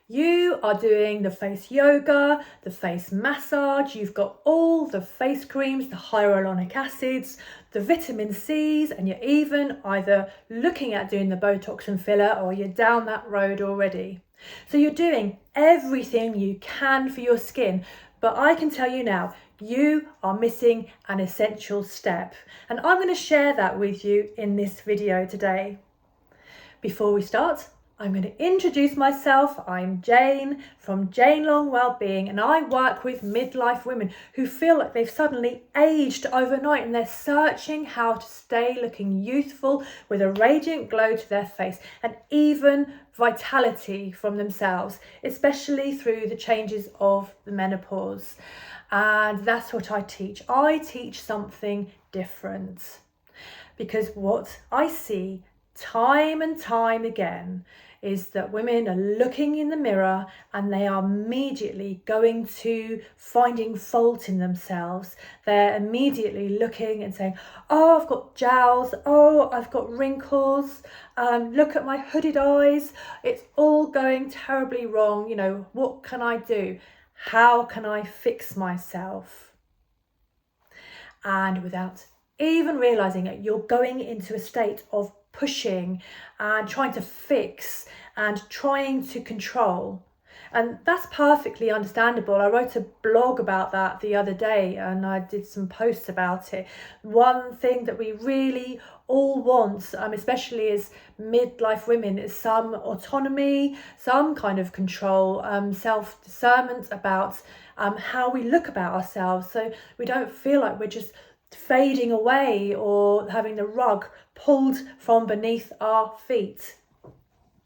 You are doing the face yoga, the face massage, you've got all the face creams, the hyaluronic acids, the vitamin C's, and you're even either looking at doing the Botox and filler or you're down that road already. So you're doing everything you can for your skin, but I can tell you now, you are missing an essential step. And I'm going to share that with you in this video today. Before we start, I'm going to introduce myself. I'm Jane from Jane Long Wellbeing, and I work with midlife women who feel like they've suddenly aged overnight and they're searching how to stay looking youthful with a radiant glow to their face and even vitality from themselves, especially through the changes of the menopause. And that's what I teach. I teach something different because what I see time and time again is that women are looking in the mirror and they are immediately going to finding fault in themselves. They're immediately looking and saying, oh, I've got jowls, oh, I've got wrinkles, look at my hooded eyes, it's all going terribly wrong, what can I do? How can I fix myself? And without even realizing it, you're going into a state of pushing and trying to fix and trying to control. And that's perfectly understandable. I wrote a blog about that the other day and I did some posts about it. One thing that we really all want, especially as midlife women, is some autonomy, some kind of control, self-discernment about how we look about ourselves, so we don't feel like we're just fading away or having the rug pulled from beneath our feet.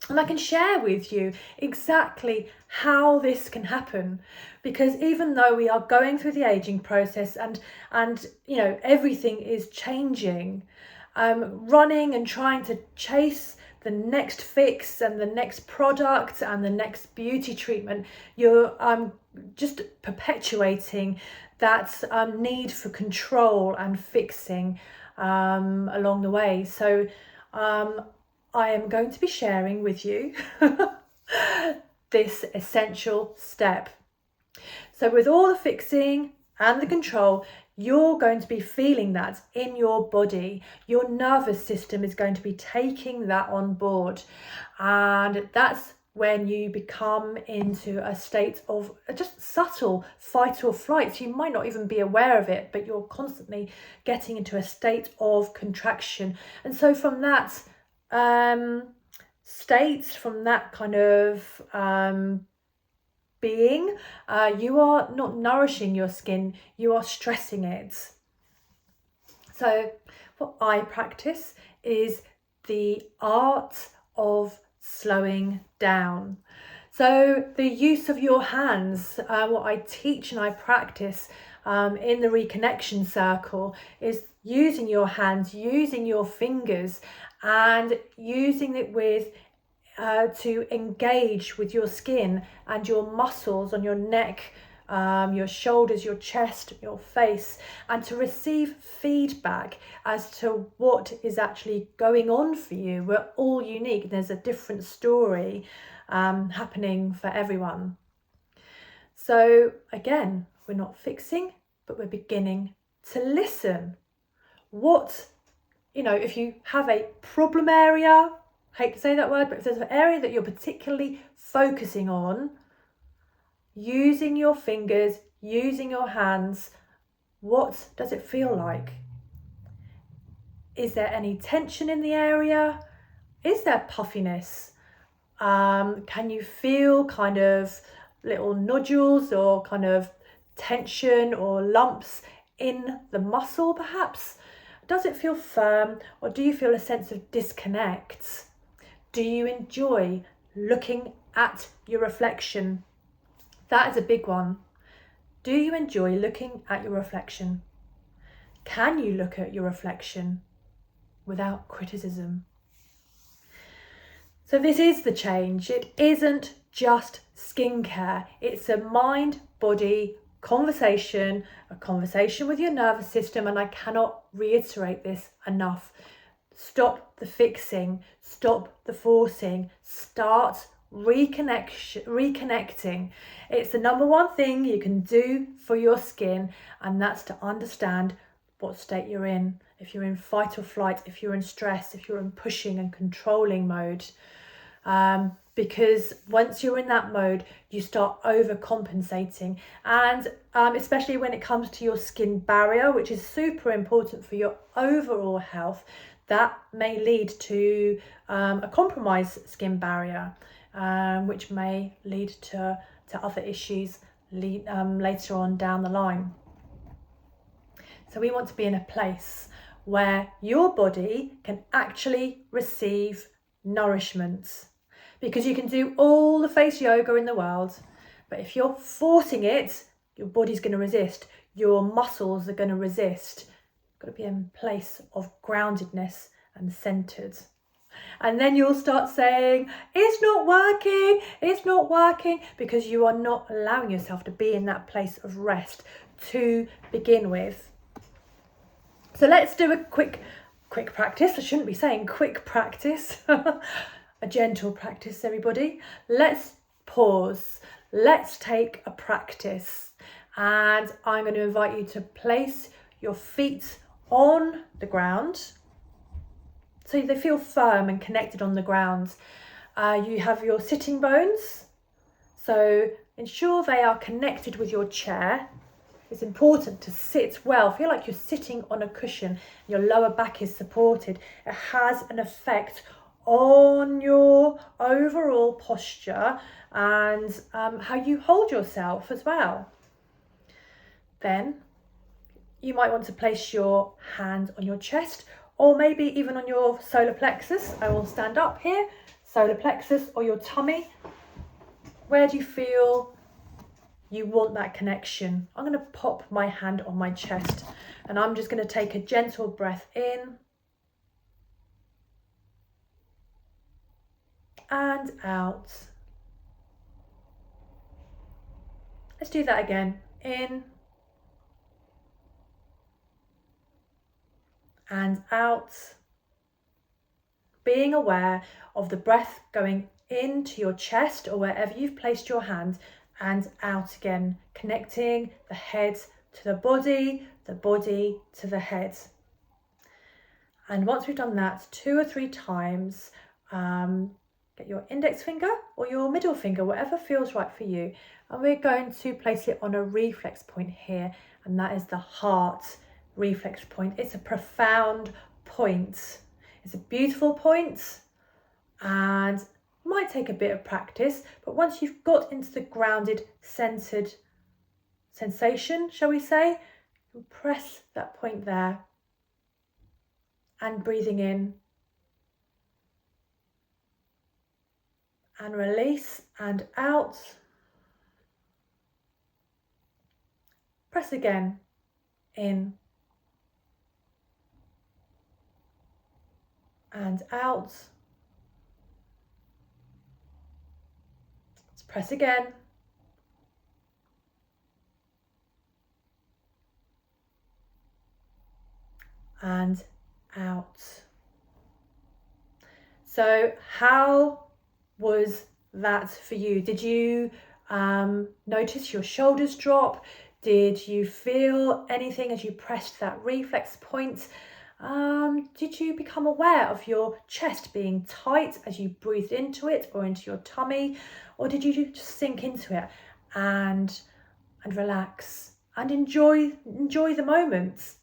And I can share with you exactly how this can happen, because even though we are going through the aging process and everything is changing, running and trying to chase the next fix and the next product and the next beauty treatment, you're just perpetuating that need for control and fixing along the way. So I am going to be sharing with you this essential step. So with all the fixing and the control, you're going to be feeling that in your body. Your nervous system is going to be taking that on board, and that's when you become into a state of just subtle fight or flight. So you might not even be aware of it, but you're constantly getting into a state of contraction. And so from that state, from that kind of being, you are not nourishing your skin, you are stressing it. So what I practice is the art of slowing down. So the use of your hands, what I teach and I practice in the Reconnection Circle, is using your hands, using your fingers, and using it with to engage with your skin and your muscles on your neck, your shoulders, your chest, your face, and to receive feedback as to what is actually going on for you. We're all unique. There's a different story happening for everyone. So again, we're not fixing, but we're beginning to listen. If you have a problem area, hate to say that word, but if there's an area that you're particularly focusing on, using your fingers, using your hands, what does it feel like? Is there any tension in the area? Is there puffiness? Can you feel kind of little nodules or kind of tension or lumps in the muscle perhaps? Does it feel firm, or do you feel a sense of disconnect? Do you enjoy looking at your reflection? That is a big one. Do you enjoy looking at your reflection? Can you look at your reflection without criticism? So this is the change. It isn't just skincare. It's a mind-body conversation, a conversation with your nervous system, and I cannot reiterate this enough. Stop the fixing, stop the forcing, start reconnecting. It's the number one thing you can do for your skin, and that's to understand what state you're in. If you're in fight or flight, if you're in stress, if you're in pushing and controlling mode. Because once you're in that mode, you start overcompensating, and especially when it comes to your skin barrier, which is super important for your overall health, that may lead to a compromised skin barrier, which may lead to other issues later on down the line. So we want to be in a place where your body can actually receive nourishment, because you can do all the face yoga in the world, but if you're forcing it, your body's going to resist, your muscles are going to resist. You've got to be in a place of groundedness and centered. And then you'll start saying, it's not working, because you are not allowing yourself to be in that place of rest to begin with. So let's do a quick practice. I shouldn't be saying quick practice. A gentle practice, everybody. Let's pause. Let's take a practice. And I'm going to invite you to place your feet on the ground so they feel firm and connected on the ground. You have your sitting bones, so ensure they are connected with your chair. It's important to sit well. Feel like you're sitting on a cushion. Your lower back is supported. It has an effect on your overall posture and how you hold yourself as well. Then you might want to place your hand on your chest, or maybe even on your solar plexus. I will stand up here, solar plexus or your tummy. Where do you feel you want that connection? I'm going to pop my hand on my chest, and I'm just going to take a gentle breath in and out. Let's do that again. In and out. Being aware of the breath going into your chest or wherever you've placed your hand, and out again, connecting the head to the body to the head. And once we've done that 2 or 3 times, get your index finger or your middle finger, whatever feels right for you, and we're going to place it on a reflex point here, and that is the heart reflex point. It's a profound point. It's a beautiful point, and might take a bit of practice, but once you've got into the grounded, centered sensation, shall we say, press that point there, and breathing in and release and out. Press again, in and out. Let's press again. And out. So how was that for you? Did you notice your shoulders drop? Did you feel anything as you pressed that reflex point? Did you become aware of your chest being tight as you breathed into it or into your tummy? Or did you just sink into it and relax and enjoy the moments?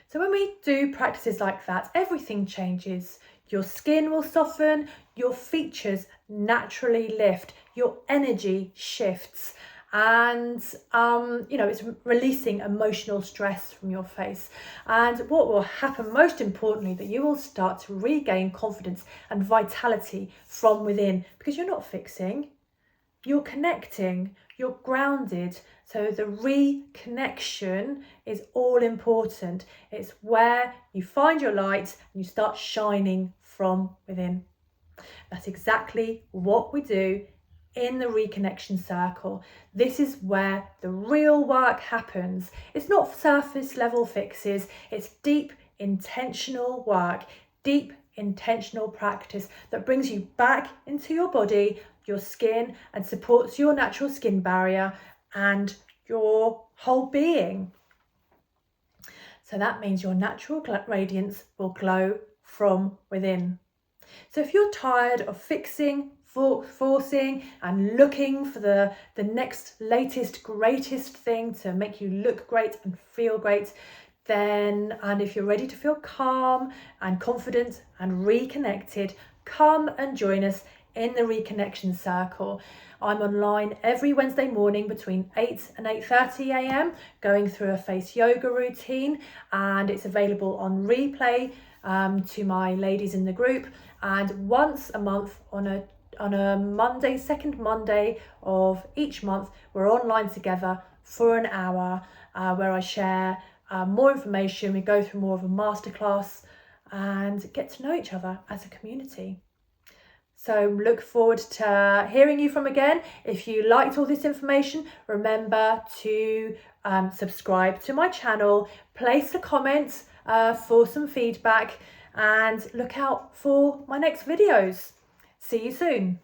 So when we do practices like that, everything changes. Your skin will soften, your features naturally lift, your energy shifts, and it's releasing emotional stress from your face. And what will happen, most importantly, that you will start to regain confidence and vitality from within, because you're not fixing, you're connecting, you're grounded. So the reconnection is all important. It's where you find your light and you start shining from within. That's exactly what we do in the Reconnection Circle. This is where the real work happens. It's not surface level fixes, it's deep, intentional work, deep intentional practice that brings you back into your body, your skin, and supports your natural skin barrier and your whole being. So that means your natural radiance will glow from within. So if you're tired of fixing, forcing and looking for the next latest, greatest thing to make you look great and feel great, then, and if you're ready to feel calm and confident and reconnected, come and join us in the Reconnection Circle. I'm online every Wednesday morning between 8 and 8:30 a.m. going through a face yoga routine, and it's available on replay to my ladies in the group, and once a month on a Monday, second Monday of each month, we're online together for an hour where I share more information. We go through more of a masterclass and get to know each other as a community. So look forward to hearing you from again. If you liked all this information, remember to subscribe to my channel, place a comment for some feedback, and look out for my next videos. See you soon.